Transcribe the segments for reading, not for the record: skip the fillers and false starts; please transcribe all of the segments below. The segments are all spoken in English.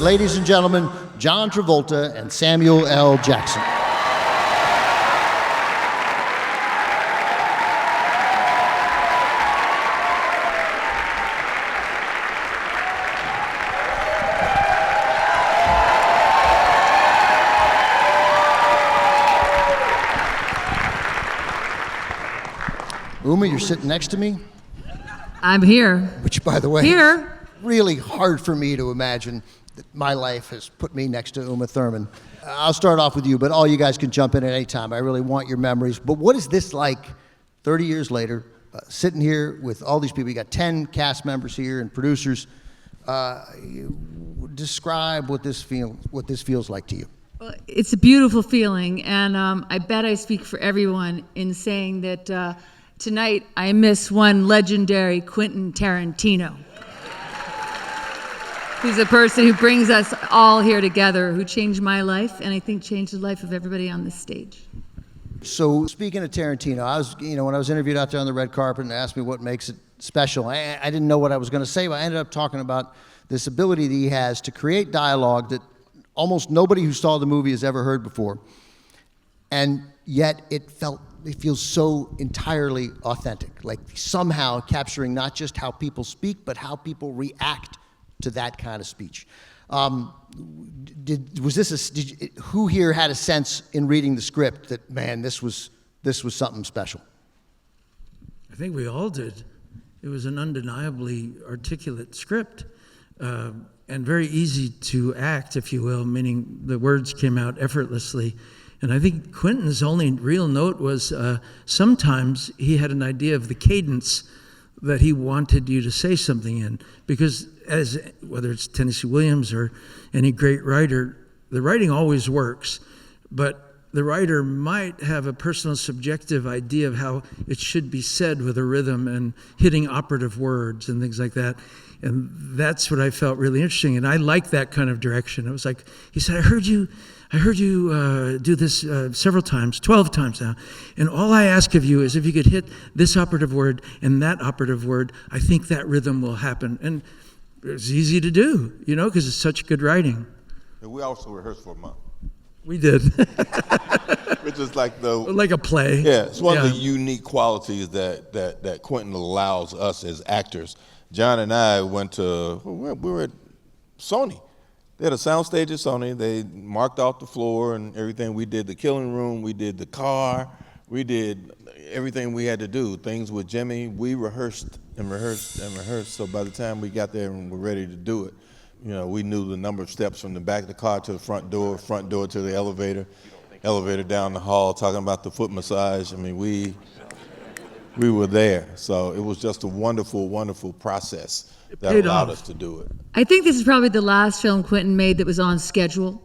ladies and gentlemen, John Travolta and Samuel L. Jackson. Uma, you're sitting next to me. I'm here. Which, by the way, here. Is really hard for me to imagine that my life has put me next to Uma Thurman. I'll start off with you, but all you guys can jump in at any time. I really want your memories. But what is this like 30 years later, sitting here with all these people? You got 10 cast members here and producers. Describe what this feels like to you. Well, it's a beautiful feeling, and I bet I speak for everyone in saying that tonight I miss one legendary Quentin Tarantino, who's a person who brings us all here together, who changed my life, and I think changed the life of everybody on this stage. So speaking of Tarantino, when I was interviewed out there on the red carpet and asked me what makes it special, I didn't know what I was going to say, but I ended up talking about this ability that he has to create dialogue that almost nobody who saw the movie has ever heard before, and yet it feels so entirely authentic, like somehow capturing not just how people speak, but how people react to that kind of speech. Who here had a sense in reading the script that, man, this was something special? I think we all did. It was an undeniably articulate script, and very easy to act, if you will, meaning the words came out effortlessly. And I think Quentin's only real note was sometimes he had an idea of the cadence that he wanted you to say something in. Because whether it's Tennessee Williams or any great writer, the writing always works, but the writer might have a personal subjective idea of how it should be said with a rhythm and hitting operative words and things like that. And that's what I felt really interesting. And I liked that kind of direction. It was like, he said, I heard you do this several times, 12 times now. And all I ask of you is if you could hit this operative word and that operative word, I think that rhythm will happen. And it's easy to do, because it's such good writing. And we also rehearsed for a month. We did. Which is like a play. Yeah, it's one of the unique qualities that Quentin allows us as actors. John and I we were at Sony. They had a soundstage at Sony. They marked off the floor and everything. We did the killing room, we did the car, we did everything we had to do. Things with Jimmy, we rehearsed and rehearsed and rehearsed. So by the time we got there and were ready to do it, we knew the number of steps from the back of the car to the front door to the elevator down the hall, talking about the foot massage. I mean, we were there. So it was just a wonderful, wonderful process that allowed us to do it. I think this is probably the last film Quentin made that was on schedule,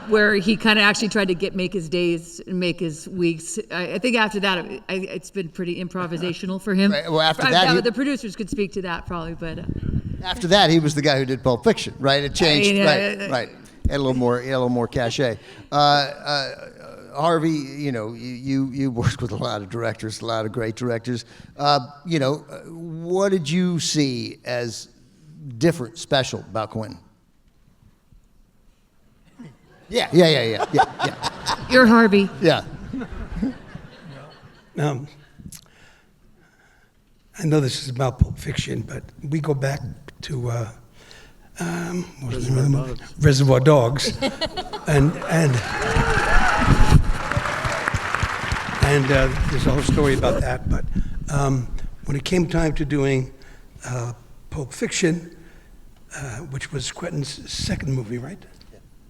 where he kind of actually tried to make his days and make his weeks. I think after that, it's been pretty improvisational for him. Right, well, after that, the producers could speak to that probably, but after that, he was the guy who did Pulp Fiction, right? It changed, right. Had a little more cachet. Harvey, you worked with a lot of directors, a lot of great directors. What did you see as different, special about Quentin? Yeah. You're Harvey. Yeah. I know this is about Pulp Fiction, but we go back to Reservoir Dogs, and there's a whole story about that. But when it came time to doing Pulp Fiction, which was Quentin's second movie, right?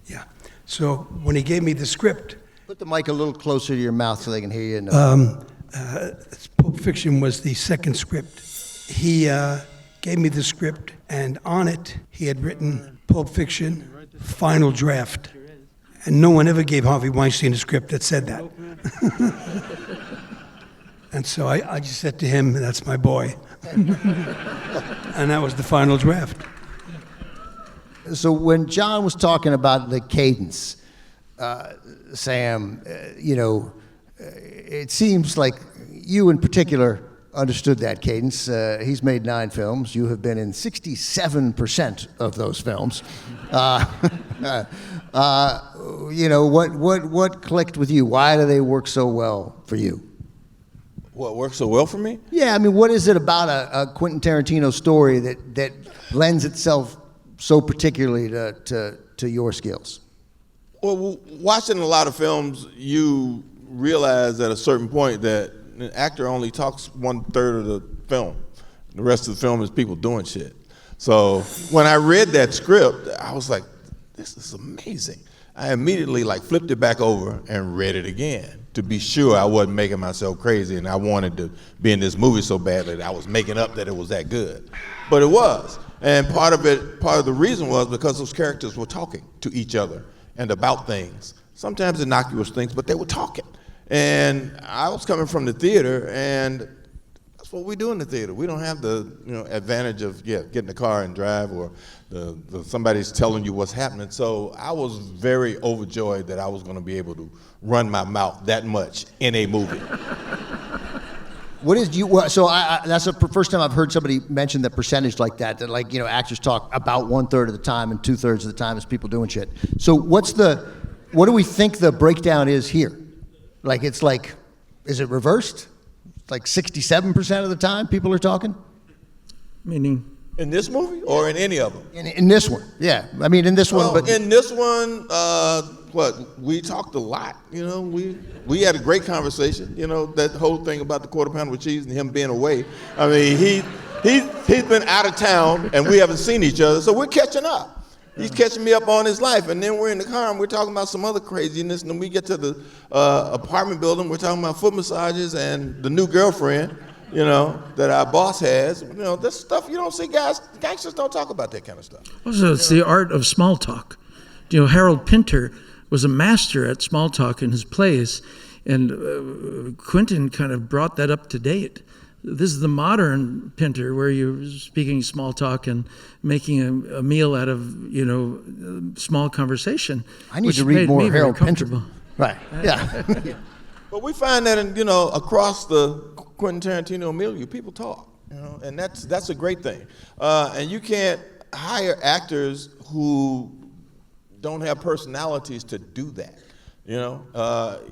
Yeah. So when he gave me the script, put the mic a little closer to your mouth so they can hear you. Pulp Fiction was the second script. He gave me the script, and on it he had written Pulp Fiction, final draft. And no one ever gave Harvey Weinstein a script that said that. And so I just said to him, that's my boy. And that was the final draft. So when John was talking about the cadence, Sam, it seems like you in particular understood that cadence. He's made 9 films. You have been in 67% of those films. You know, what clicked with you? Why do they work so well for you? What works so well for me? Yeah, I mean, what is it about a Quentin Tarantino story that lends itself so particularly to your skills? Well, watching a lot of films, you realize at a certain point that an actor only talks 1/3 of the film. The rest of the film is people doing shit. So when I read that script, I was like, this is amazing. I immediately flipped it back over and read it again to be sure I wasn't making myself crazy and I wanted to be in this movie so badly that I was making up that it was that good. But it was. And part of the reason was because those characters were talking to each other and about things, sometimes innocuous things, but they were talking. And I was coming from the theater, and that's what we do in the theater. We don't have the advantage of get in the car and drive, or somebody's telling you what's happening. So I was very overjoyed that I was going to be able to run my mouth that much in a movie. What is so that's the first time I've heard somebody mention the percentage like that actors talk about 1/3 of the time and 2/3 of the time is people doing shit. So what do we think the breakdown is here? Is it reversed? 67% of the time people are talking? Meaning? In this movie or in any of them? In this one, yeah. I mean, in this one, but in this one, we talked a lot. We had a great conversation. That whole thing about the quarter pounder with cheese and him being away. I mean, he's been out of town and we haven't seen each other, so we're catching up. He's catching me up on his life, and then we're in the car and we're talking about some other craziness. And then we get to the apartment building. We're talking about foot massages and the new girlfriend, that our boss has. This stuff you don't see gangsters don't talk about that kind of stuff. Also, it's the art of small talk. Harold Pinter was a master at small talk in his plays, and Quentin kind of brought that up to date. This is the modern Pinter, where you're speaking small talk and making a meal out of small conversation. I need to read more Harold Pinter. Right. Yeah. But we find that across the Quentin Tarantino milieu, people talk, and that's a great thing. And you can't hire actors who don't have personalities to do that.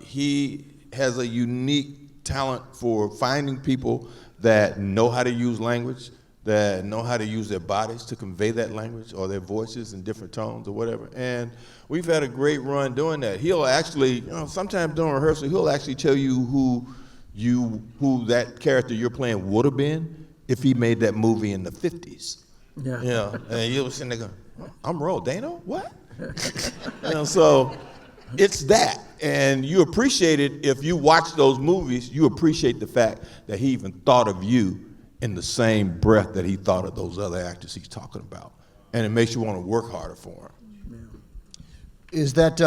He has a unique talent for finding people that know how to use language, that know how to use their bodies to convey that language, or their voices in different tones or whatever. And we've had a great run doing that. He'll actually, sometimes during rehearsal, he'll actually tell you who that character you're playing would have been if he made that movie in the 50s. Yeah. And you'll sitting there going, I'm Roll Dano? What? So it's that. And you appreciate it if you watch those movies. You appreciate the fact that he even thought of you in the same breath that he thought of those other actors he's talking about. And it makes you want to work harder for him. Is that,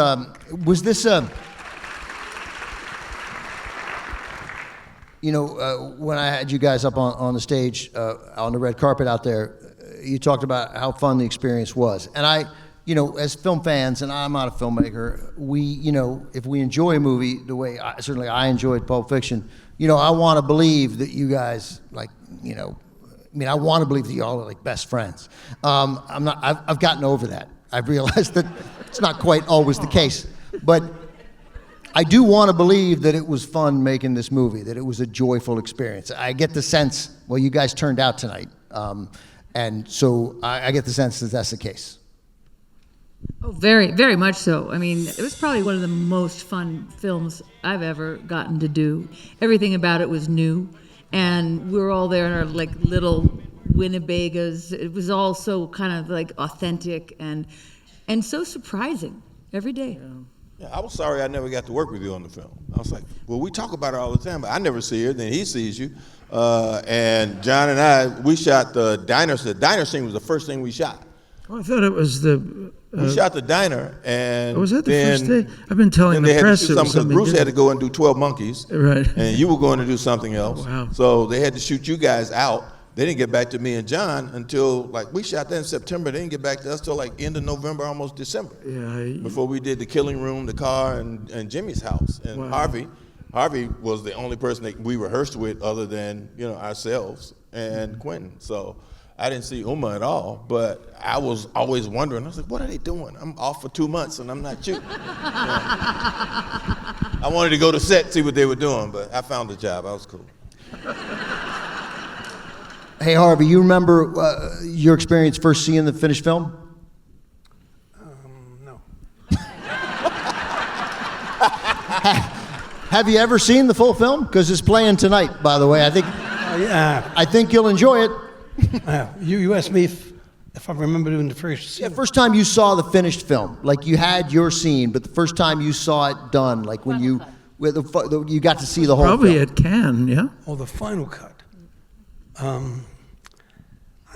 was this, when I had you guys up on the stage, on the red carpet out there, you talked about how fun the experience was. And as film fans, and I'm not a filmmaker, if we enjoy a movie the way certainly I enjoyed Pulp Fiction, I want to believe that you guys I want to believe that y'all are best friends. I've gotten over that. I've realized that it's not quite always the case, but I do want to believe that it was fun making this movie, that it was a joyful experience. I get the sense, you guys turned out tonight, and so I get the sense that that's the case. Oh, very, very much so. I mean, it was probably one of the most fun films I've ever gotten to do. Everything about it was new, and we were all there in our little Winnebagas. It was all so kind of authentic and so surprising every day. Yeah, I was sorry I never got to work with you on the film. I was like, well, we talk about her all the time, but I never see her. Then he sees you, and John and I, we shot the diner. The diner scene was the first thing we shot. Oh, I thought it was the. We shot the diner, and was that the first day? I've been telling the press it was something Bruce had to go and do 12 Monkeys, right? And you were going to do something else. Wow. So they had to shoot you guys out. They didn't get back to me and John until we shot that in September. They didn't get back to us till end of November, almost December. Yeah. Before we did the Killing Room, the car, and Jimmy's house, and wow. Harvey. Harvey was the only person that we rehearsed with other than, you know, ourselves and Quentin. So I didn't see Uma at all, but I was always wondering. I was like, what are they doing? I'm off for 2 months and I'm not shooting. I wanted to go to set, see what they were doing, but I found the job. I was cool. Hey, Harvey, you remember your experience first seeing the finished film? No. Have you ever seen the full film? Because it's playing tonight, by the way. Yeah. I think you'll enjoy it. You asked me if I remember doing the first scene. Yeah, first time you saw the finished film, like you had your scene, but the first time you saw it done, like when you got to see the whole Probably film. at Cannes, yeah? Oh, the final cut.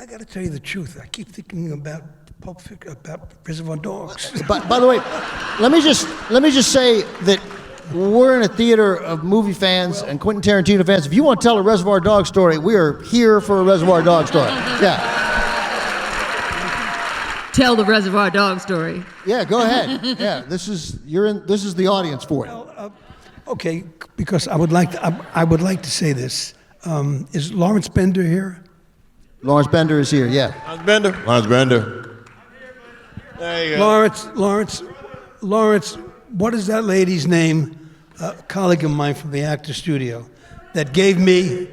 I got to tell you the truth. I keep thinking about Pulp Fiction, about Reservoir Dogs. But by the way, let me just say that we're in a theater of movie fans and Quentin Tarantino fans. If you want to tell a Reservoir Dogs story, we are here for a Reservoir Dogs story. Yeah. Tell the Reservoir Dogs story. Yeah, go ahead. Yeah, this is the audience for it. Okay, because I would like to say this. Is Lawrence Bender here? Lawrence Bender is here. Yeah. Lawrence Bender. There you go. Lawrence, what is that lady's name? A colleague of mine from the Actor Studio that gave me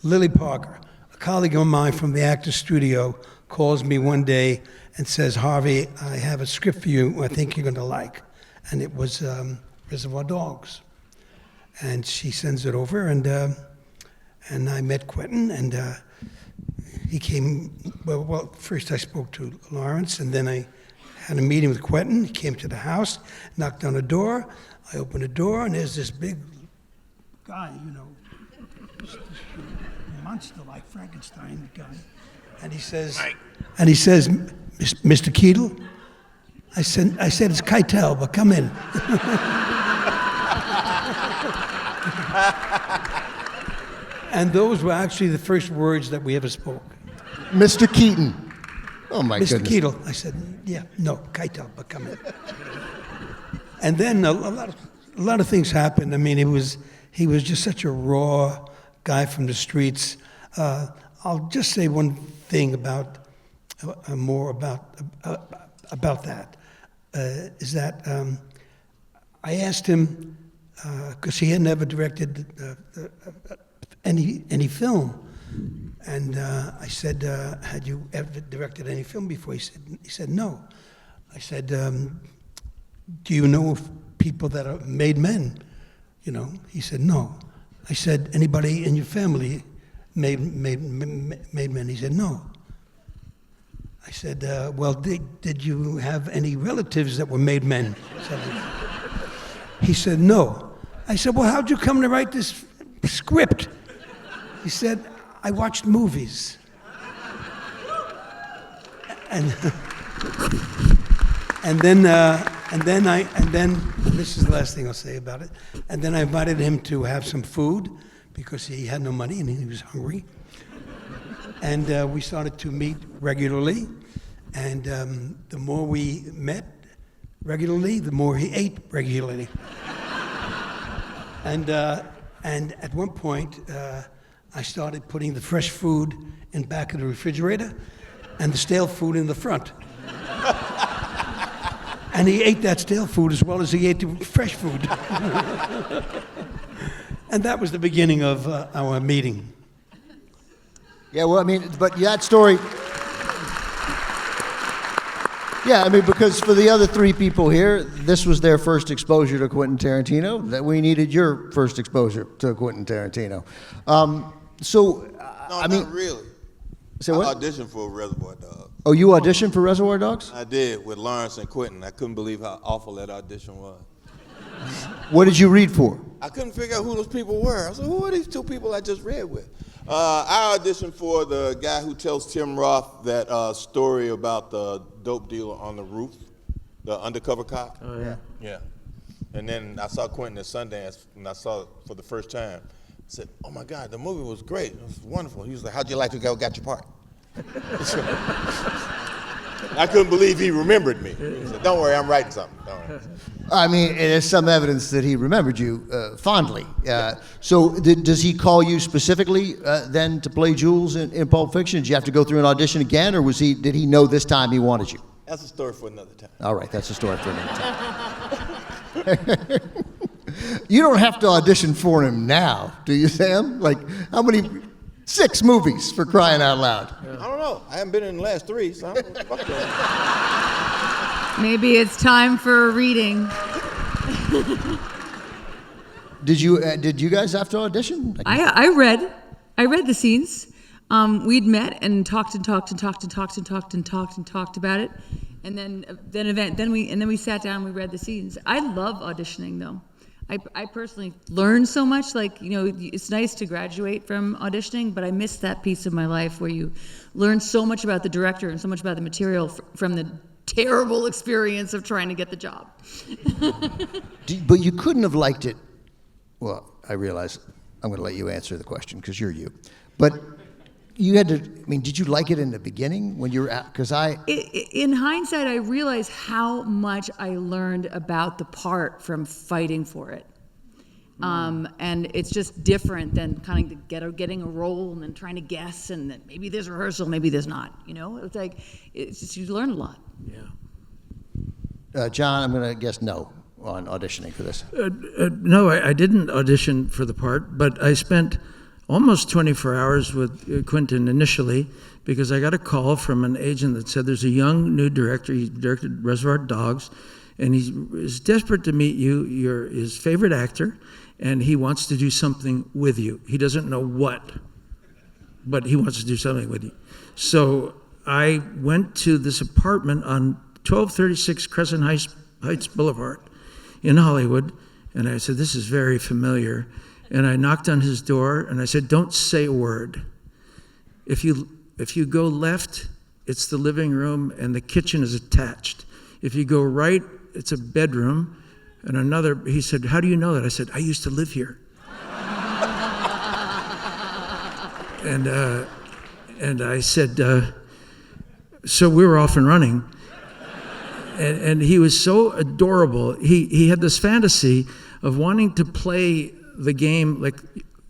Lily Parker. A colleague of mine from the Actor Studio calls me one day and says, Harvey, I have a script for you I think you're going to like. And it was Reservoir Dogs. And she sends it over, and I met Quentin, and he came, well, first I spoke to Lawrence, and then I had a meeting with Quentin. He came to the house, knocked on the door. I opened the door, and there's this big guy, you know, just this monster like Frankenstein guy. And he says, Mr. Keitel? I said, it's Keitel, but come in. And those were actually the first words that we ever spoke. Mr. Keaton. Oh my Mr. goodness. Keitel. I said, yeah, no, Keitel, but come in. And then a lot of things happened. I mean, he was just such a raw guy from the streets. I'll just say one thing about that is that I asked him because he had never directed any film. And I said, had you ever directed any film before? He said no. I said, do you know of people that are made men? You know, he said no. I said, anybody in your family made men? He said no. I said, well, did you have any relatives that were made men? He said no. I said, well, how'd you come to write this script? He said, I watched movies. And then this is the last thing I'll say about it. And then I invited him to have some food because he had no money and he was hungry. And we started to meet regularly. And the more we met regularly, the more he ate regularly. And at one point, I started putting the fresh food in back of the refrigerator and the stale food in the front. And he ate that stale food as well as he ate the fresh food. And that was the beginning of our meeting. Yeah, well, I mean, but that story. Yeah, I mean, because for the other three people here, this was their first exposure to Quentin Tarantino. That we needed your first exposure to Quentin Tarantino. No, I mean, not really. Say I what? auditioned for Reservoir Dogs. Oh, you auditioned for Reservoir Dogs? I did with Lawrence and Quentin. I couldn't believe how awful that audition was. What did you read for? I couldn't figure out who those people were. I was like, who are these two people I just read with? I auditioned for the guy who tells Tim Roth that story about the dope dealer on the roof, the undercover cop. Oh, yeah. Yeah. And then I saw Quentin at Sundance, and I saw it for the first time. I said, oh my God, the movie was great. It was wonderful. He was like, how'd you like to go get your part? I couldn't believe he remembered me. He said, "Don't worry, I'm writing something." Don't worry. I mean, there's some evidence that he remembered you fondly. So does he call you specifically then to play Jules in Pulp Fiction? Did you have to go through an audition again, or did he know this time he wanted you? That's a story for another time. All right, that's a story for another time. You don't have to audition for him now, do you, Sam? Like, how many? 6 movies, for crying out loud. I don't know. I haven't been in the last 3, so I don't know what the fuck that. Maybe it's time for a reading. Did you guys have to audition? I read the scenes. We'd met and talked about it, and then we sat down and we read the scenes. I love auditioning though. I personally learned so much. Like, you know, it's nice to graduate from auditioning, but I missed that piece of my life where you learn so much about the director and so much about the material from the terrible experience of trying to get the job. But you couldn't have liked it. Well, I realize I'm going to let you answer the question because you're you. But you had to, I mean, did you like it in the beginning when you were out? Because in hindsight, I realized how much I learned about the part from fighting for it. And it's just different than kind of getting a role and then trying to guess, and then maybe there's rehearsal, maybe there's not. You know, it's just, you learn a lot. Yeah. John, I'm going to guess no on auditioning for this. No, I didn't audition for the part, but I spent almost 24 hours with Quentin initially because I got a call from an agent that said there's a young new director. He directed Reservoir Dogs, and he is desperate to meet you. You're his favorite actor, and he wants to do something with you. He doesn't know what, but he wants to do something with you. So I went to this apartment on 1236 Crescent Heights Boulevard in Hollywood, and I said, this is very familiar. And I knocked on his door, and I said, don't say a word. If you go left, it's the living room, and the kitchen is attached. If you go right, it's a bedroom, and another. He said, how do you know that? I said, I used to live here. And I said, so we were off and running. And he was so adorable. He had this fantasy of wanting to play the game, like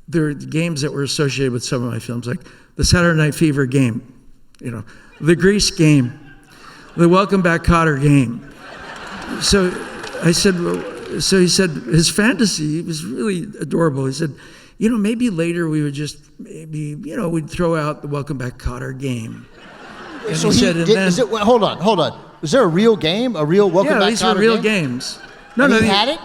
there are games that were associated with some of my films, like the Saturday Night Fever game, you know, the Grease game, the Welcome Back Kotter game. So I said, so he said his fantasy was really adorable. He said, you know, maybe later we would just we'd throw out the Welcome Back Kotter game. And So he said, and then, hold on. Was there a real game? A real Welcome Back these Kotter were real game? games. And he had it?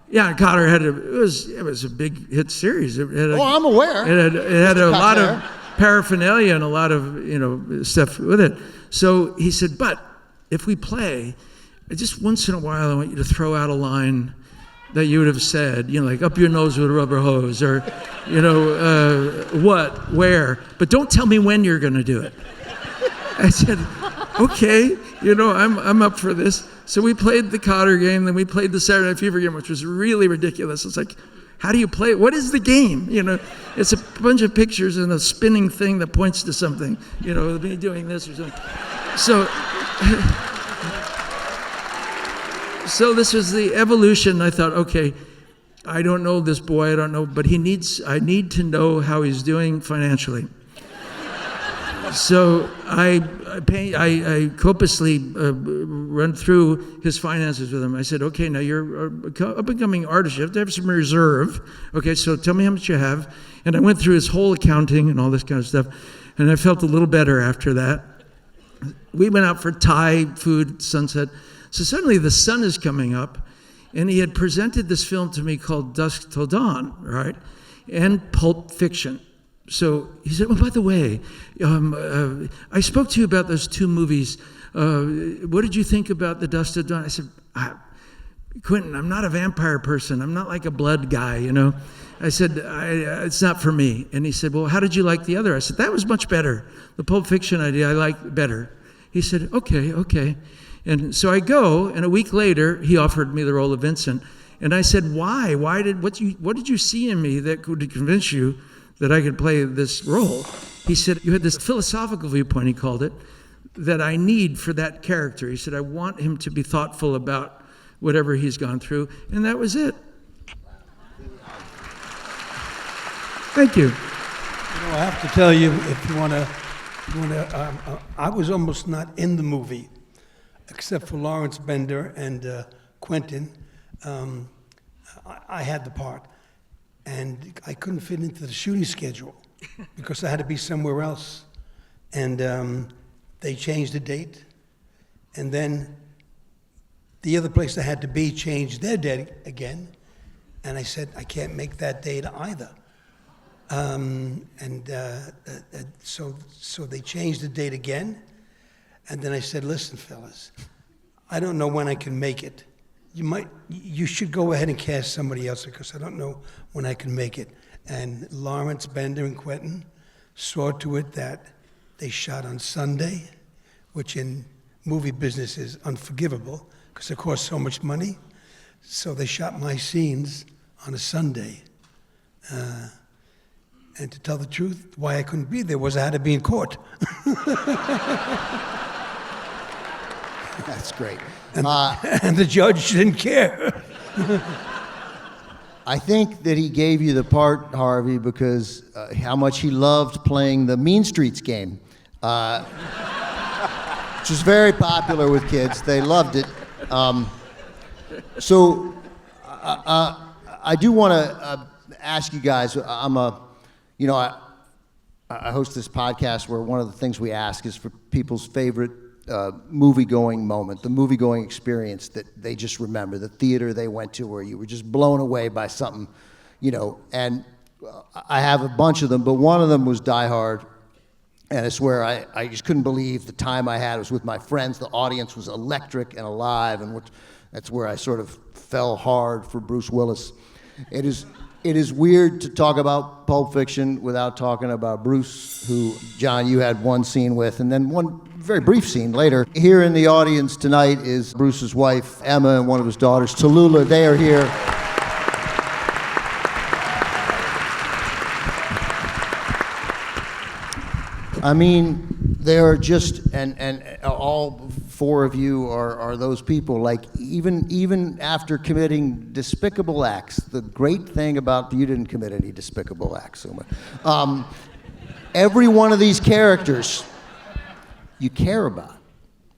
Yeah, Kotter had it was a big hit series. I'm aware. It had a Mr. lot Cotter. of paraphernalia and a lot of stuff with it. So he said, but if we play, just once in a while, I want you to throw out a line that you would have said, like up your nose with a rubber hose, or what, where, but don't tell me when you're going to do it. I said, okay, I'm up for this. So we played the Kotter game, then we played the Saturday Night Fever game, which was really ridiculous. It's like, how do you play it? What is the game? It's a bunch of pictures and a spinning thing that points to something, me doing this or something. So this was the evolution. I thought, okay, I don't know this boy, I don't know, but I need to know how he's doing financially. So I copiously run through his finances with him. I said, okay, now you're an up-and-coming artist. You have to have some reserve. Okay, so tell me how much you have. And I went through his whole accounting and all this kind of stuff, and I felt a little better after that. We went out for Thai food, sunset. So suddenly the sun is coming up, and he had presented this film to me called Dusk Till Dawn, right? And Pulp Fiction. So he said, by the way, I spoke to you about those 2 movies. What did you think about The Dusk Till Dawn? I said, Quentin, I'm not a vampire person. I'm not like a blood guy, I said, it's not for me. And he said, well, how did you like the other? I said, that was much better. The Pulp Fiction idea I liked better. He said, okay. And so I go, and a week later, he offered me the role of Vincent. And I said, why? What did you see in me that could convince you that I could play this role? He said, you had this philosophical viewpoint, he called it, that I need for that character. He said, I want him to be thoughtful about whatever he's gone through, and that was it. Thank you. I have to tell you, if you want to, I was almost not in the movie, except for Lawrence Bender and Quentin. I had the part, and I couldn't fit into the shooting schedule because I had to be somewhere else. And they changed the date, and then the other place I had to be changed their date again, and I said, I can't make that date either. So they changed the date again, and then I said, listen, fellas, I don't know when I can make it. You should go ahead and cast somebody else because I don't know when I can make it. And Lawrence Bender and Quentin saw to it that they shot on Sunday, which in movie business is unforgivable because it costs so much money. So they shot my scenes on a Sunday. And to tell the truth, why I couldn't be there was I had to be in court. That's great. And the judge didn't care. I think that he gave you the part, Harvey, because how much he loved playing the Mean Streets game, which was very popular with kids. They loved it. So I do want to ask you guys. I host this podcast where one of the things we ask is for people's favorite movie-going moment, the movie-going experience that they just remember, the theater they went to where you were just blown away by something, and I have a bunch of them, but one of them was Die Hard, and I swear I just couldn't believe the time I had. It was with my friends. The audience was electric and alive, and that's where I sort of fell hard for Bruce Willis. It is weird to talk about Pulp Fiction without talking about Bruce, who, John, you had one scene with, and then one very brief scene later. Here in the audience tonight is Bruce's wife, Emma, and one of his daughters, Tallulah. They are here. I mean, they are just, and all four of you are those people. Like, even after committing despicable acts, the great thing about, you didn't commit any despicable acts, Uma. Every one of these characters you care about,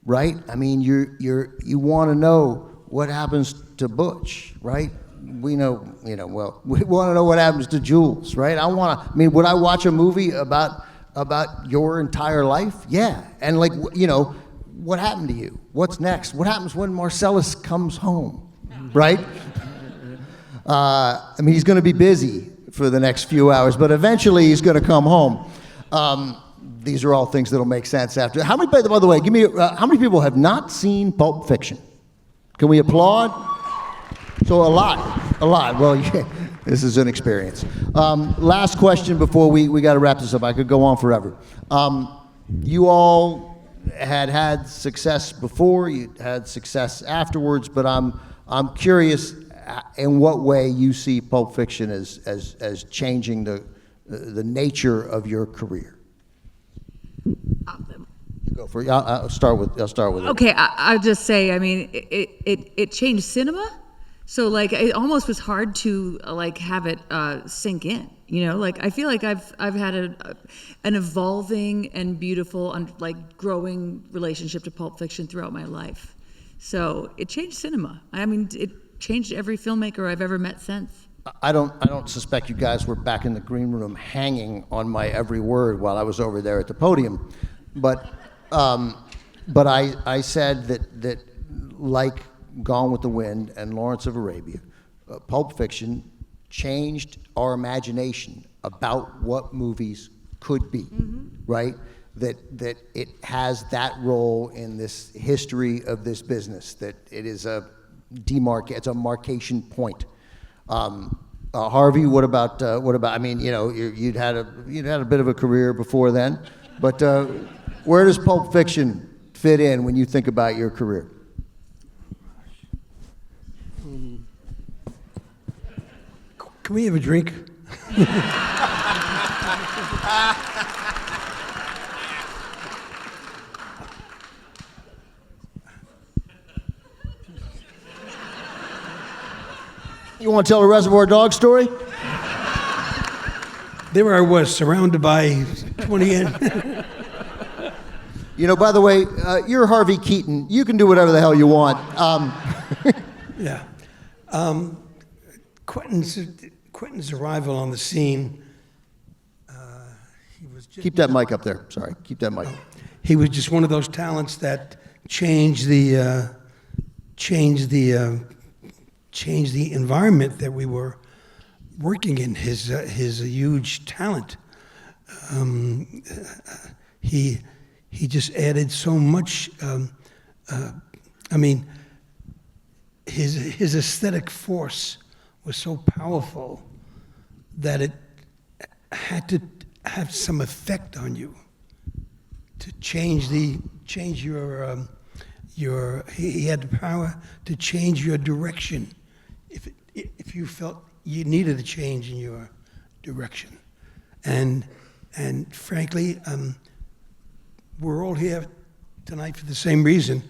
right? I mean, you want to know what happens to Butch, right? We know, well, we want to know what happens to Jules, right? Would I watch a movie about your entire life? Yeah. And what happened to you? What's next? What happens when Marcellus comes home, right? He's going to be busy for the next few hours, but eventually he's going to come home. These are all things that'll make sense after. How many, by the way, give me, how many people have not seen Pulp Fiction? Can we applaud? So a lot. Well, yeah, this is an experience. Last question before we got to wrap this up. I could go on forever. You all had success before, you had success afterwards, but I'm curious in what way you see Pulp Fiction as changing the nature of your career. Go for it. I'll start with it. Okay, I'll just say, it changed cinema. So it almost was hard to have it sink in. I feel like I've had an evolving and beautiful and growing relationship to Pulp Fiction throughout my life. So it changed cinema. It changed every filmmaker I've ever met since. I don't suspect you guys were back in the green room hanging on my every word while I was over there at the podium, but I said that like Gone with the Wind and Lawrence of Arabia, Pulp Fiction changed our imagination about what movies could be, right? That it has that role in this history of this business. That it is it's a marcation point. Harvey, what about? You'd had a bit of a career before then, but where does Pulp Fiction fit in when you think about your career? Can we have a drink? You want to tell a Reservoir Dogs story? There I was, surrounded by 20 You know, by the way, you're Harvey Keitel. You can do whatever the hell you want. Yeah. Quentin's arrival on the scene, he was just, Keep that mic up there. Sorry, keep that mic. he was just one of those talents that changed the environment that we were working in. His huge talent. He just added so much. I mean, his aesthetic force was so powerful that it had to have some effect on you to change your. He had the power to change your direction if you felt you needed a change in your direction, and frankly, we're all here tonight for the same reason,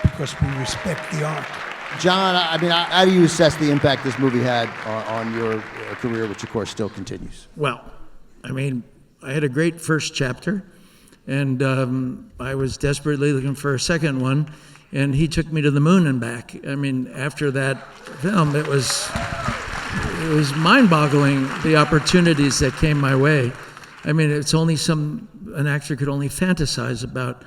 because we respect the art. John, I mean, how do you assess the impact this movie had on your career, which of course still continues? Well, I mean, I had a great first chapter, and I was desperately looking for a second one, and he took me to the moon and back. I mean, after that film, it was mind-boggling, the opportunities that came my way. I mean, it's only an actor could only fantasize about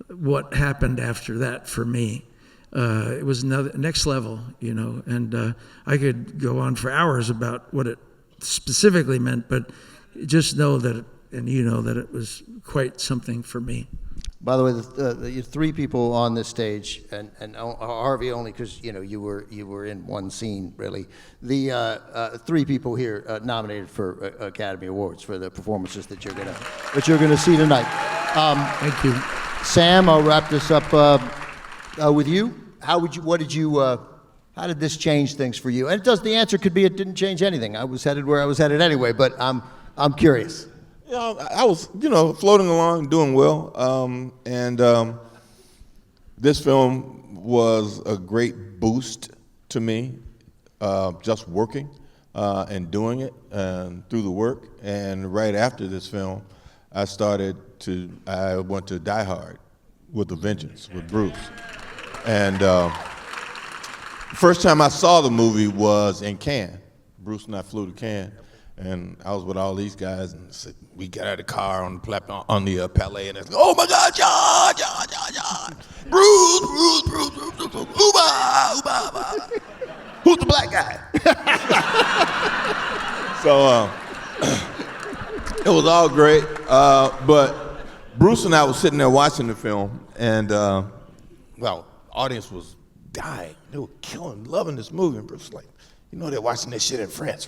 what happened after that for me. It was next level, you know, and I could go on for hours about what it specifically meant, but just know that, and you know, that it was quite something for me. By the way, the three people on this stage, and Harvey only because you know you were in one scene really. The three people here nominated for Academy Awards for the performances that you're gonna see tonight. Thank you. Sam, I'll wrap this up with you. How did this change things for you? And the answer could be it didn't change anything. I was headed where I was headed anyway, but I'm curious. You know, I was, floating along, doing well, and this film was a great boost to me, just working and doing it through the work. And right after this film, I went to Die Hard with a Vengeance with Bruce. And first time I saw the movie was in Cannes. Bruce and I flew to Cannes. And I was with all these guys, and we got out of the car on the platform, on the Palais, and it's, oh my God, John, Bruce, Uba. Who's the black guy? So it was all great, but Bruce and I was sitting there watching the film, and audience was dying. They were loving this movie, and Bruce was like, they're watching this shit in French,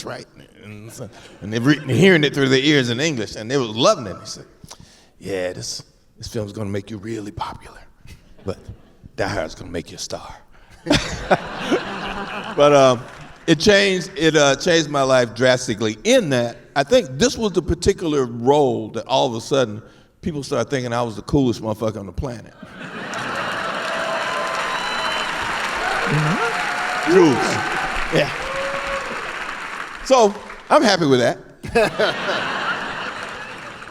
right? And they're hearing it through their ears in English, and they were loving it. He said, yeah, this film's gonna make you really popular, but Die Hard's gonna make you a star. But it changed my life drastically in that I think this was the particular role that all of a sudden people started thinking I was the coolest motherfucker on the planet. Jules. Yeah. So I'm happy with that.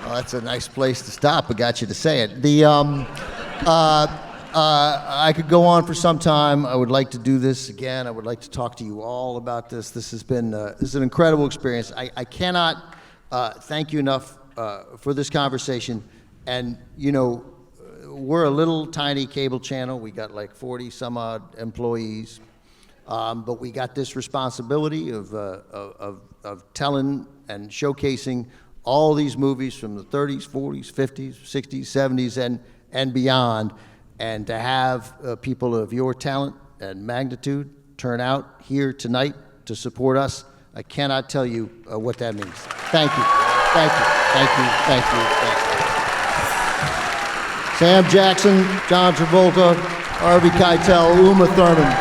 Well, that's a nice place to stop. I got you to say it. I could go on for some time. I would like to do this again. I would like to talk to you all about this. This has been this is an incredible experience. I cannot thank you enough for this conversation. And we're a little tiny cable channel. We got like 40 some odd employees. But we got this responsibility of telling and showcasing all these movies from the 30s, 40s, 50s, 60s, 70s, and beyond, and to have people of your talent and magnitude turn out here tonight to support us, I cannot tell you what that means. Thank you, thank you, thank you, thank you, thank you. Sam Jackson, John Travolta, Harvey Keitel, Uma Thurman.